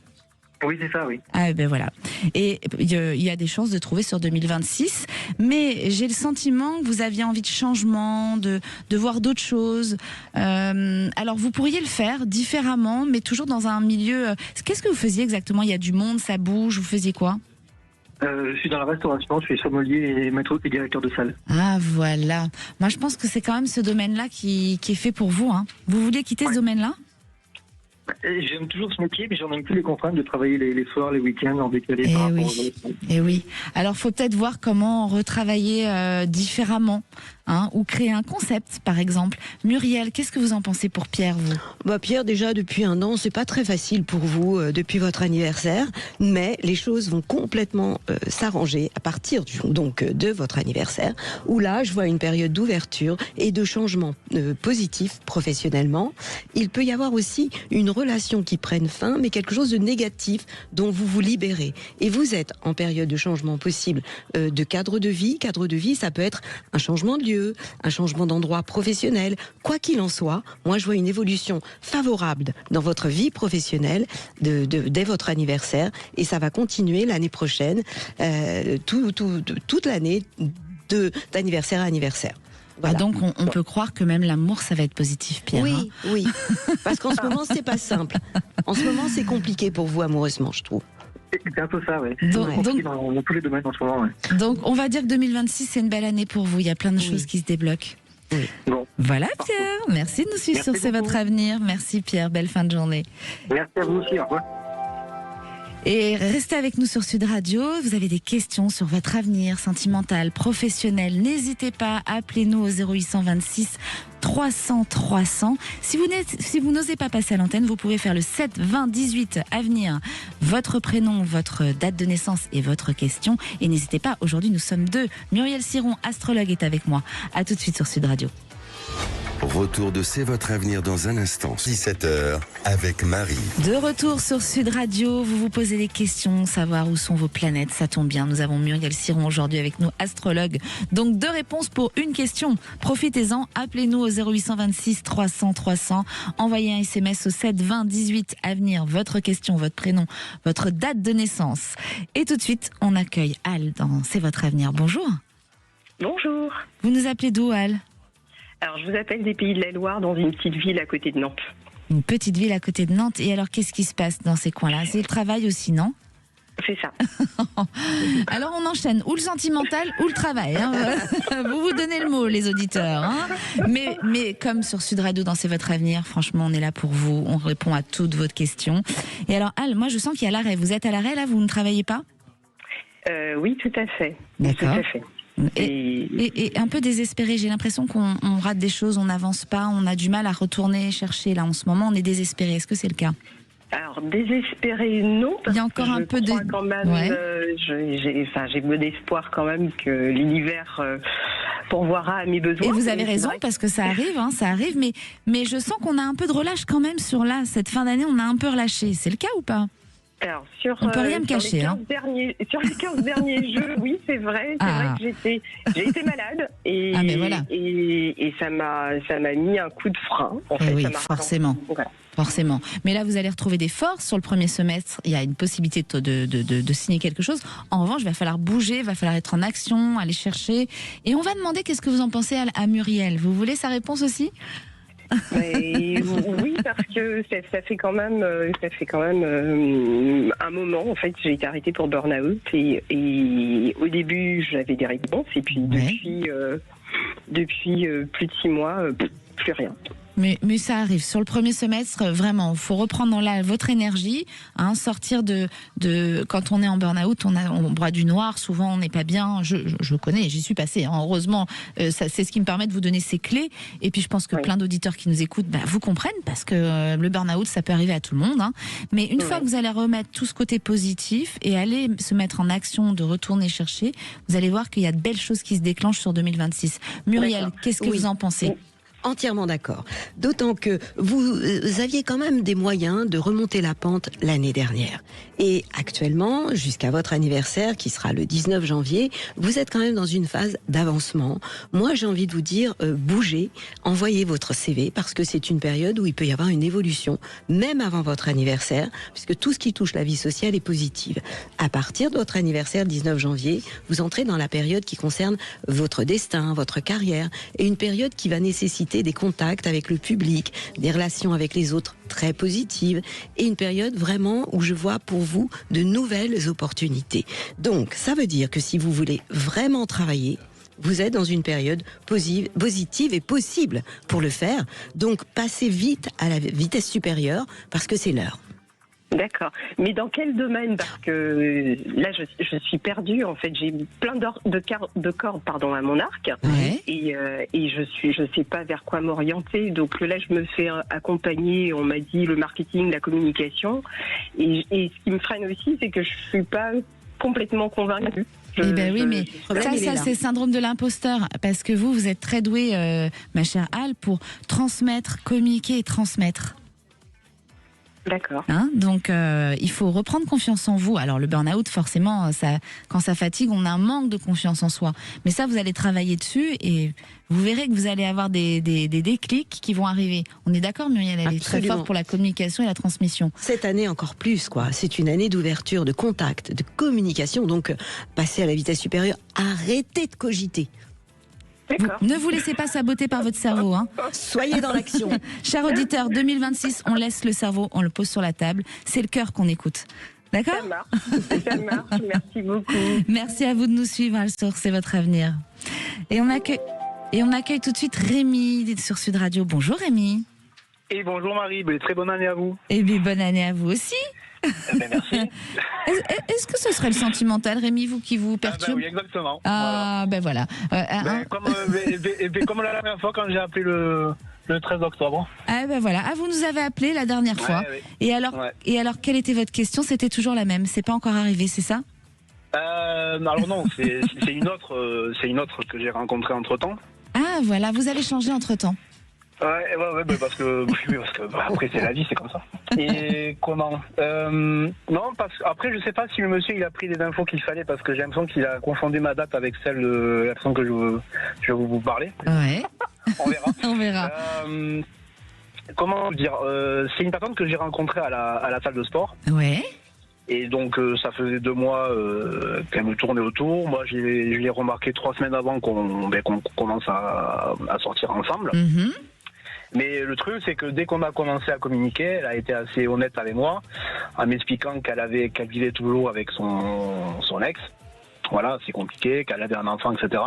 Oui, c'est ça, oui. Ah ben voilà. Et il y a des chances de trouver sur 2026. Mais j'ai le sentiment que vous aviez envie de changement, de voir d'autres choses. Alors vous pourriez le faire différemment, mais toujours dans un milieu... Qu'est-ce que vous faisiez exactement? Il y a du monde, ça bouge, vous faisiez quoi? Je suis dans la restauration, je suis sommelier et maître et directeur de salle. Ah voilà. Moi je pense que c'est quand même ce domaine-là qui est fait pour vous. Hein. Vous vouliez quitter ce domaine-là? J'aime toujours ce métier, mais j'en aime plus les contraintes de travailler les soirs, les week-ends, en décalé par rapport aux autres. Et oui. Alors, faut peut-être voir comment retravailler différemment, hein, ou créer un concept, par exemple. Muriel, qu'est-ce que vous en pensez pour Pierre, vous? Pierre, déjà depuis un an, c'est pas très facile pour vous depuis votre anniversaire, mais les choses vont complètement s'arranger à partir de votre anniversaire, où là, je vois une période d'ouverture et de changement positif professionnellement. Il peut y avoir aussi une relation qui prenne fin, mais quelque chose de négatif dont vous vous libérez. Et vous êtes en période de changement possible de cadre de vie. Cadre de vie, ça peut être un changement de lieu, un changement d'endroit professionnel. Quoi qu'il en soit, moi je vois une évolution favorable dans votre vie professionnelle dès votre anniversaire, et ça va continuer l'année prochaine, toute l'année d'anniversaire à anniversaire. Voilà. Ah donc on peut croire que même l'amour, ça va être positif, Pierre. Oui, hein. oui. Parce qu'en ce moment, c'est pas simple. En ce moment, c'est compliqué pour vous amoureusement, je trouve. C'est un peu ça, oui. Donc, dans tous les domaines en ce moment, ouais. Donc on va dire que 2026, c'est une belle année pour vous. Il y a plein de choses qui se débloquent. Oui. Bon. Voilà Pierre, merci de nous suivre sur C'est votre avenir. Merci Pierre, belle fin de journée. Merci à vous aussi, au revoir. Et restez avec nous sur Sud Radio. Vous avez des questions sur votre avenir sentimental, professionnel. N'hésitez pas, appelez-nous au 0826 300 300. Si vous n'osez pas passer à l'antenne, vous pouvez faire le 7 20 18 à venir. Votre prénom, votre date de naissance et votre question. Et n'hésitez pas, aujourd'hui nous sommes deux. Muriel Siron, astrologue, est avec moi. À tout de suite sur Sud Radio. Retour de C'est votre avenir dans un instant, 17h, avec Marie. De retour sur Sud Radio, vous vous posez des questions, savoir où sont vos planètes, ça tombe bien. Nous avons Muriel Siron aujourd'hui avec nous, astrologue. Donc 2 réponses pour une question. Profitez-en, appelez-nous au 0826 300 300. Envoyez un SMS au 7 20 18 à venir. Votre question, votre prénom, votre date de naissance. Et tout de suite, on accueille Al dans C'est votre avenir. Bonjour. Bonjour. Vous nous appelez d'où, Al ? Alors, je vous appelle des Pays de la Loire, dans une petite ville à côté de Nantes. Une petite ville à côté de Nantes. Et alors, qu'est-ce qui se passe dans ces coins-là? C'est le travail aussi, non? C'est ça. Alors, on enchaîne ou le sentimental ou le travail. Hein. Vous donnez le mot, les auditeurs. Hein. Mais comme sur Sud Radio, dans C'est votre avenir, franchement, on est là pour vous. On répond à toutes vos questions. Et alors, Al, moi, je sens qu'il y a l'arrêt. Vous êtes à l'arrêt, là? Vous ne travaillez pas? Oui, tout à fait. D'accord. Tout à fait. Et un peu désespéré, j'ai l'impression qu'on rate des choses, on n'avance pas, on a du mal à retourner chercher. Là, en ce moment, on est désespéré. Est-ce que c'est le cas? Alors, désespéré, non. Il y a encore un peu de... Quand même, j'ai peu d'espoir quand même que l'univers pourvoira à mes besoins. Et vous avez raison, parce que ça arrive, hein, ça arrive. Mais je sens qu'on a un peu de relâche quand même sur là. Cette fin d'année, on a un peu relâché. C'est le cas ou pas? Alors, on peut rien me cacher. Sur les 15 derniers jeux, oui, c'est vrai. C'est vrai que j'ai été malade et, voilà. et ça m'a mis un coup de frein. En fait, oui, ça m'a forcément. Voilà. Forcément. Mais là, vous allez retrouver des forces sur le premier semestre. Il y a une possibilité de signer quelque chose. En revanche, il va falloir bouger, il va falloir être en action, aller chercher. Et on va demander qu'est-ce que vous en pensez à Muriel. Vous voulez sa réponse aussi? Oui, parce que ça fait quand même un moment. En fait, j'ai été arrêtée pour burn-out et au début j'avais des réponses et puis depuis plus de 6 mois, plus rien. Mais ça arrive. Sur le premier semestre, vraiment, il faut reprendre votre énergie, sortir de quand on est en burn-out, on boit du noir, souvent on n'est pas bien. Je connais, j'y suis passée. Heureusement, c'est ce qui me permet de vous donner ces clés. Et puis je pense que plein d'auditeurs qui nous écoutent vous comprennent, parce que le burn-out, ça peut arriver à tout le monde. Mais une fois que vous allez remettre tout ce côté positif et aller se mettre en action, de retourner chercher, vous allez voir qu'il y a de belles choses qui se déclenchent sur 2026. Muriel, qu'est-ce que vous en pensez ? Entièrement d'accord. D'autant que vous aviez quand même des moyens de remonter la pente l'année dernière. Et actuellement, jusqu'à votre anniversaire, qui sera le 19 janvier, vous êtes quand même dans une phase d'avancement. Moi, j'ai envie de vous dire, bougez, envoyez votre CV, parce que c'est une période où il peut y avoir une évolution, même avant votre anniversaire, puisque tout ce qui touche la vie sociale est positive. À partir de votre anniversaire, le 19 janvier, vous entrez dans la période qui concerne votre destin, votre carrière, et une période qui va nécessiter des contacts avec le public, des relations avec les autres très positives, et une période vraiment où je vois pour vous de nouvelles opportunités. Donc, ça veut dire que si vous voulez vraiment travailler, vous êtes dans une période positive et possible pour le faire. Donc, passez vite à la vitesse supérieure, parce que c'est l'heure. D'accord. Mais dans quel domaine ? Parce que là, je suis perdue. En fait, j'ai plein de cordes à mon arc. Ouais. Et je sais pas vers quoi m'orienter. Donc là, je me fais accompagner. On m'a dit le marketing, la communication. Et ce qui me freine aussi, c'est que je suis pas complètement convaincue. Mais ça c'est syndrome de l'imposteur, parce que vous êtes très douée, ma chère Al, pour transmettre, communiquer et transmettre. D'accord. Donc il faut reprendre confiance en vous. Alors le burn-out, forcément, quand ça fatigue, on a un manque de confiance en soi. Mais ça, vous allez travailler dessus et vous verrez que vous allez avoir des déclics qui vont arriver. On est d'accord, Muriel, elle est très forte pour la communication et la transmission. Cette année encore plus, quoi. C'est une année d'ouverture, de contact, de communication. Donc passez à la vitesse supérieure. Arrêtez de cogiter. Ne vous laissez pas saboter par votre cerveau. Soyez dans l'action. Cher auditeur, 2026, on laisse le cerveau, on le pose sur la table. C'est le cœur qu'on écoute. D'accord ? Ça marche. Merci beaucoup. Merci à vous de nous suivre, Alsour, c'est votre avenir. Et on accueille tout de suite Rémi sur Sud Radio. Bonjour Rémi. Et bonjour Marie, très bonne année à vous. Et bien bonne année à vous aussi. Merci. Est-ce que ce serait le sentimental, Rémi, vous qui vous perturbe ? Oui, exactement. Voilà. Comme la dernière fois quand j'ai appelé le 13 octobre. Vous nous avez appelé la dernière fois. Oui. Et alors, quelle était votre question ? C'était toujours la même. C'est pas encore arrivé, c'est ça ? Alors non, c'est une autre que j'ai rencontrée entre temps. Ah voilà, vous avez changé entre temps. Parce que après c'est la vie, c'est comme ça. Et comment non, parce qu'après je sais pas si le monsieur il a pris les infos qu'il fallait, parce que j'ai l'impression qu'il a confondu ma date avec celle de la personne que je vais vous parler. Ouais. On verra. Comment dire, c'est une personne que j'ai rencontrée à la salle de sport. Ouais. Et donc ça faisait 2 mois qu'elle me tournait autour. Moi je l'ai remarqué 3 semaines avant qu'on commence à sortir ensemble. Mm-hmm. Mais le truc, c'est que dès qu'on a commencé à communiquer, elle a été assez honnête avec moi, en m'expliquant qu'elle vivait toujours avec son ex. Voilà, c'est compliqué, qu'elle avait un enfant, etc.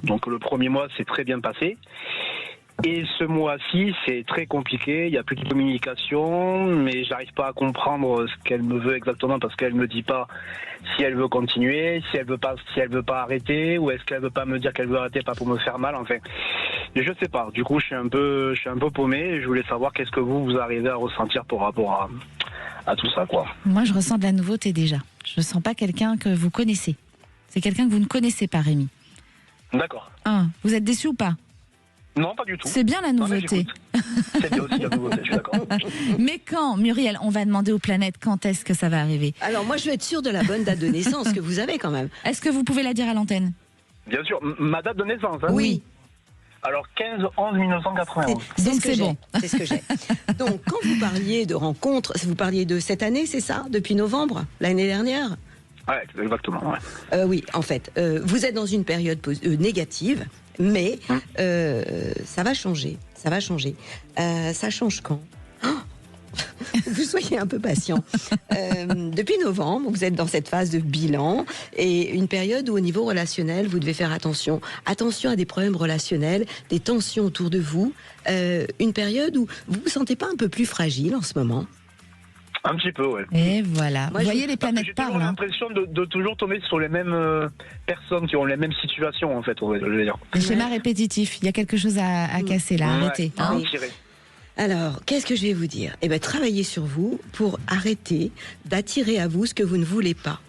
Donc le premier mois, c'est très bien passé. Et ce mois-ci, c'est très compliqué, il n'y a plus de communication, mais j'arrive pas à comprendre ce qu'elle me veut exactement, parce qu'elle me dit pas si elle veut continuer, si elle veut pas arrêter, ou est-ce qu'elle veut pas me dire qu'elle veut arrêter, pas pour me faire mal, enfin. Je sais pas, du coup je suis un peu paumé, et je voulais savoir qu'est-ce que vous arrivez à ressentir par rapport à tout ça, quoi. Moi je ressens de la nouveauté déjà, je sens pas quelqu'un que vous connaissez, c'est quelqu'un que vous ne connaissez pas, Rémi. D'accord. Vous êtes déçu ou pas ? Non, pas du tout. C'est bien la nouveauté. C'est bien aussi la nouveauté, je suis d'accord. Mais quand, Muriel, on va demander aux planètes quand est-ce que ça va arriver ? Alors moi je veux être sûre de la bonne date de naissance que vous avez quand même. Est-ce que vous pouvez la dire à l'antenne ? Bien sûr, ma date de naissance. Oui. Alors 15-11-1991. Donc c'est bon. C'est ce que j'ai. Donc quand vous parliez de rencontres, vous parliez de cette année, c'est ça ? Depuis novembre, l'année dernière ? Ouais, exactement. Ouais. Oui, en fait, vous êtes dans une période négative, mais ça va changer. Ça change quand ? vous soyez un peu patient. Depuis novembre, vous êtes dans cette phase de bilan et une période où au niveau relationnel, vous devez faire attention. Attention à des problèmes relationnels, des tensions autour de vous. Une période où vous vous sentez pas un peu plus fragile en ce moment? Un petit peu, ouais. Et voilà. Moi, vous voyez, les planètes J'ai parlent. toujours Hein. l'impression de toujours tomber sur les mêmes personnes qui ont les mêmes situations, en fait, je veux dire. Les schémas répétitifs. Il y a quelque chose à casser là. Arrêtez. Ouais, Hein. tirer. Alors, qu'est-ce que je vais vous dire? Eh bien, travaillez sur vous pour arrêter d'attirer à vous ce que vous ne voulez pas.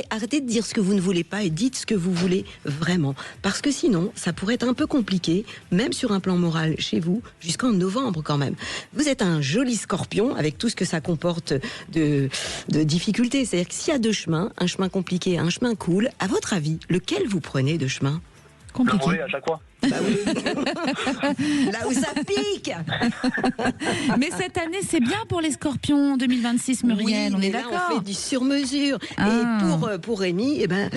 Arrêtez de dire ce que vous ne voulez pas et dites ce que vous voulez vraiment. Parce que sinon, ça pourrait être un peu compliqué, même sur un plan moral chez vous, jusqu'en novembre quand même. Vous êtes un joli scorpion avec tout ce que ça comporte de difficultés. C'est-à-dire que s'il y a deux chemins, un chemin compliqué, un chemin cool, à votre avis, lequel vous prenez de chemin? Le mauvais à chaque fois. Bah oui. Là où ça pique. Mais cette année, c'est bien pour les scorpions 2026, Muriel, oui, on est mais là, d'accord. on fait du sur-mesure. Ah. Et pour Rémi, eh ben,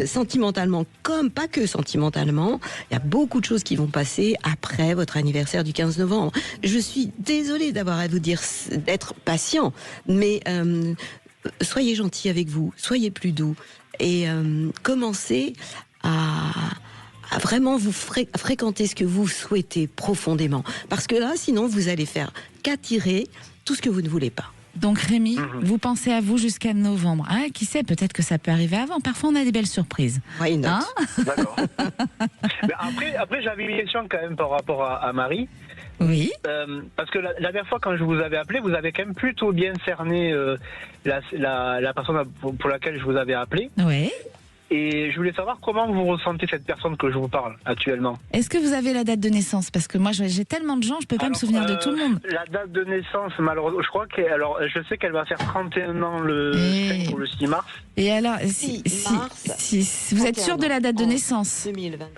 sentimentalement, comme pas que sentimentalement, il y a beaucoup de choses qui vont passer après votre anniversaire du 15 novembre. Je suis désolée d'avoir à vous dire d'être patient, mais soyez gentil avec vous, soyez plus doux et commencez à vraiment vous fréquenter ce que vous souhaitez profondément. Parce que là, sinon, vous allez faire qu'attirer tout ce que vous ne voulez pas. Donc Rémi, vous pensez à vous jusqu'à novembre. Hein, qui sait, peut-être que ça peut arriver avant. Parfois, on a des belles surprises. Why not? Hein? D'accord. Mais après j'avais une question quand même par rapport à Marie. Oui. Parce que la dernière fois, quand je vous avais appelé, vous avez quand même plutôt bien cerné la personne pour laquelle je vous avais appelé. Oui. Et je voulais savoir comment vous ressentez cette personne que je vous parle actuellement. Est-ce que vous avez la date de naissance? Parce que moi, j'ai tellement de gens, je peux pas me souvenir de tout le monde. La date de naissance, malheureusement, je crois je sais qu'elle va faire 31 ans le 5 ou le 6 mars. Et alors, si vous êtes sûr de la date de naissance? 2026.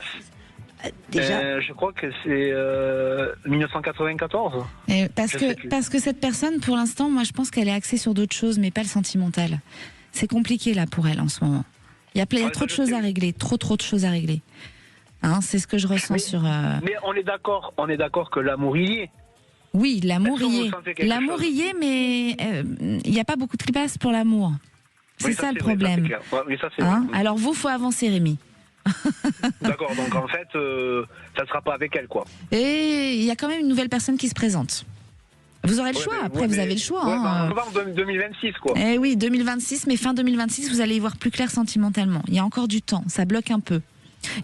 Déjà. Je crois que c'est 1994. Parce que cette personne, pour l'instant, moi, je pense qu'elle est axée sur d'autres choses, mais pas le sentimental. C'est compliqué là pour elle en ce moment. Il y a trop de choses à régler, trop de choses à régler. Hein, c'est ce que je ressens sur. Mais on est d'accord que l'amour y est. Oui, l'amour y est. L'amour y est, mais il n'y a pas beaucoup de place pour l'amour. C'est ça le problème. Alors vous, faut avancer, Rémi. D'accord, donc en fait, ça ne sera pas avec elle, quoi. Et il y a quand même une nouvelle personne qui se présente. Vous aurez le choix, après vous avez le choix. Ouais, hein. En 2026, quoi. Eh oui, 2026, mais fin 2026, vous allez y voir plus clair sentimentalement. Il y a encore du temps, ça bloque un peu.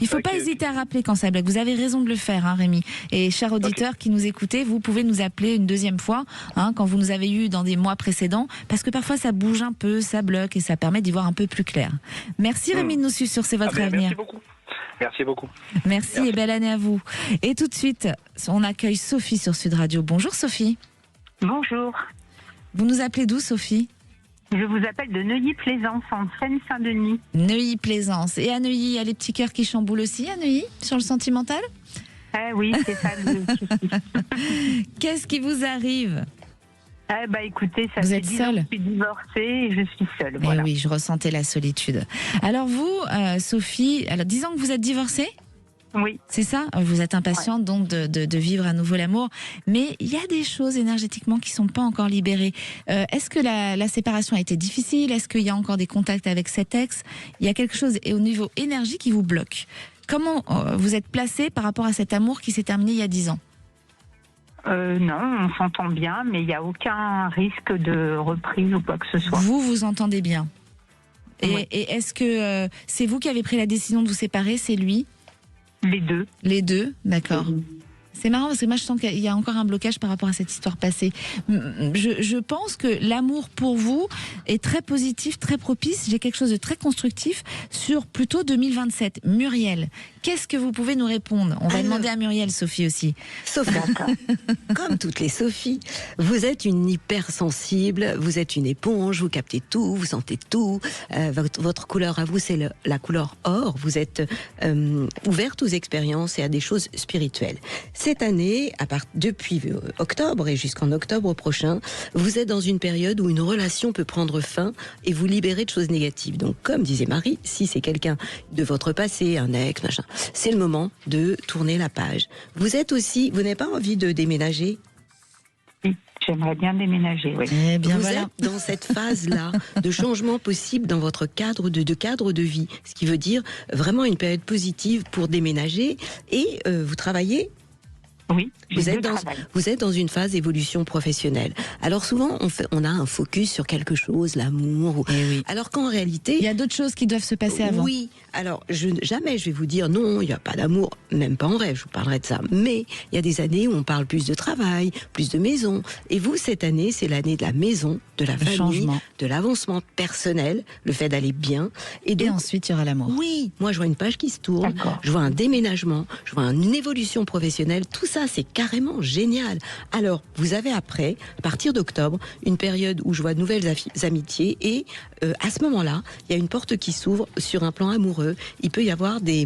Il ne faut pas hésiter à rappeler quand ça bloque. Vous avez raison de le faire, hein, Rémi. Et chers auditeurs qui nous écoutez, vous pouvez nous appeler une deuxième fois, hein, quand vous nous avez eu dans des mois précédents, parce que parfois ça bouge un peu, ça bloque et ça permet d'y voir un peu plus clair. Merci Rémi de nous suivre sur C'est votre avenir. Merci beaucoup. Merci beaucoup. Merci et belle année à vous. Et tout de suite, on accueille Sophie sur Sud Radio. Bonjour Sophie. Bonjour. Vous nous appelez d'où, Sophie? Je vous appelle de Neuilly-Plaisance, en Seine-Saint-Denis. Neuilly-Plaisance. Et à Neuilly, il y a les petits cœurs qui chamboulent aussi, à Neuilly, sur le sentimental? Oui, c'est ça le souci. Qu'est-ce qui vous arrive? Écoutez, ça vous fait êtes 10 ans seule? que je suis divorcée et je suis seule. Voilà. Oui, je ressentais la solitude. Alors vous, Sophie, disons que vous êtes divorcée? Oui. C'est ça? Vous êtes impatiente donc de vivre à nouveau l'amour. Mais il y a des choses énergétiquement qui ne sont pas encore libérées. Est-ce que la séparation a été difficile? Est-ce qu'il y a encore des contacts avec cet ex? Il y a quelque chose au niveau énergie qui vous bloque. Comment vous êtes placée par rapport à cet amour qui s'est terminé il y a 10 ans? Non, on s'entend bien, mais il n'y a aucun risque de reprise ou quoi que ce soit. Vous vous entendez bien? Et est-ce que c'est vous qui avez pris la décision de vous séparer? C'est lui? Les deux. Les deux, d'accord. C'est marrant parce que moi je sens qu'il y a encore un blocage par rapport à cette histoire passée. Je pense que l'amour pour vous est très positif, très propice. J'ai quelque chose de très constructif sur plutôt 2027. Muriel, qu'est-ce que vous pouvez nous répondre? On va demander à Muriel, Sophie aussi. Sophie, comme toutes les Sophies, vous êtes une hypersensible, vous êtes une éponge, vous captez tout, vous sentez tout. Votre couleur à vous, c'est la couleur or. Vous êtes ouverte aux expériences et à des choses spirituelles. Cette année, depuis octobre et jusqu'en octobre prochain, vous êtes dans une période où une relation peut prendre fin et vous libérer de choses négatives. Donc, comme disait Marie, si c'est quelqu'un de votre passé, un ex, machin, c'est le moment de tourner la page. Vous n'avez pas envie de déménager? J'aimerais bien déménager, oui. Eh bien, vous êtes dans cette phase-là de changement possible dans votre cadre de vie, ce qui veut dire vraiment une période positive pour déménager et vous travaillez. Oui, vous êtes dans une phase d'évolution professionnelle. Alors souvent, on a un focus sur quelque chose, l'amour. Alors qu'en réalité... Il y a d'autres choses qui doivent se passer avant. Oui, alors jamais je vais vous dire non, il n'y a pas d'amour, même pas en rêve, je vous parlerai de ça. Mais il y a des années où on parle plus de travail, plus de maison. Et vous, cette année, c'est l'année de la maison, de la famille, changement, de l'avancement personnel, le fait d'aller bien. Et ensuite, il y aura l'amour. Oui, moi je vois une page qui se tourne, je vois un déménagement, je vois une évolution professionnelle, tout ça c'est carrément génial. Alors, vous avez après, à partir d'octobre, une période où je vois de nouvelles amitiés et à ce moment-là, il y a une porte qui s'ouvre sur un plan amoureux. Il peut y avoir des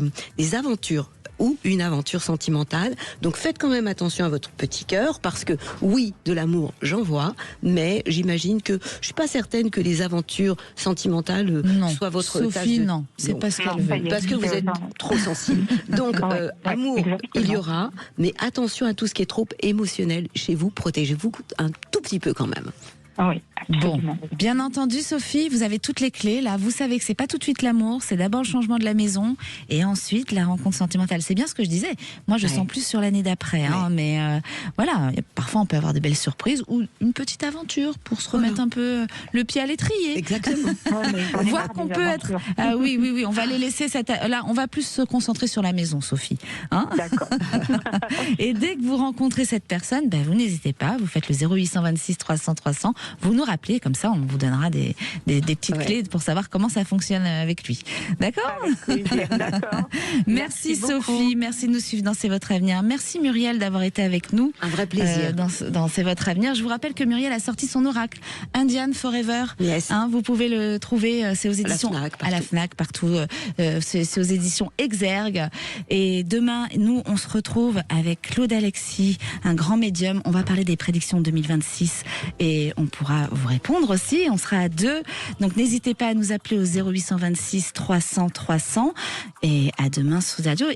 aventures ou une aventure sentimentale. Donc faites quand même attention à votre petit cœur parce que oui, de l'amour, j'en vois, mais j'imagine que je suis pas certaine que les aventures sentimentales soient votre tasse Sophie, non, c'est pas ce qu'elle veut. Parce que vous êtes trop sensible. Donc amour, il y aura, mais attention à tout ce qui est trop émotionnel chez vous, protégez-vous un tout petit peu quand même. Oui, absolument. Bon, bien entendu, Sophie, vous avez toutes les clés. Là, vous savez que c'est pas tout de suite l'amour, c'est d'abord le changement de la maison et ensuite la rencontre sentimentale. C'est bien ce que je disais. Moi, je sens plus sur l'année d'après, mais voilà. Parfois, on peut avoir de belles surprises ou une petite aventure pour se remettre un peu le pied à l'étrier. Exactement. Voir qu'on peut être. Ah oui. On va les laisser là. On va plus se concentrer sur la maison, Sophie. D'accord. Et dès que vous rencontrez cette personne, vous n'hésitez pas. Vous faites le 0826 300 300. Vous nous rappelez, comme ça on vous donnera des petites clés pour savoir comment ça fonctionne avec lui. D'accord ? D'accord. Merci Sophie, merci de nous suivre dans C'est votre avenir. Merci Muriel d'avoir été avec nous. Un vrai plaisir. Dans C'est votre avenir. Je vous rappelle que Muriel a sorti son oracle, Indian Forever. Yes. Vous pouvez le trouver, c'est aux éditions à la FNAC, partout. C'est aux éditions Exergue. Et demain, nous, on se retrouve avec Claude Alexis, un grand médium. On va parler des prédictions 2026 et on pourra vous répondre aussi. On sera à 2. Donc n'hésitez pas à nous appeler au 0826 300 300 et à demain sur Radio. Et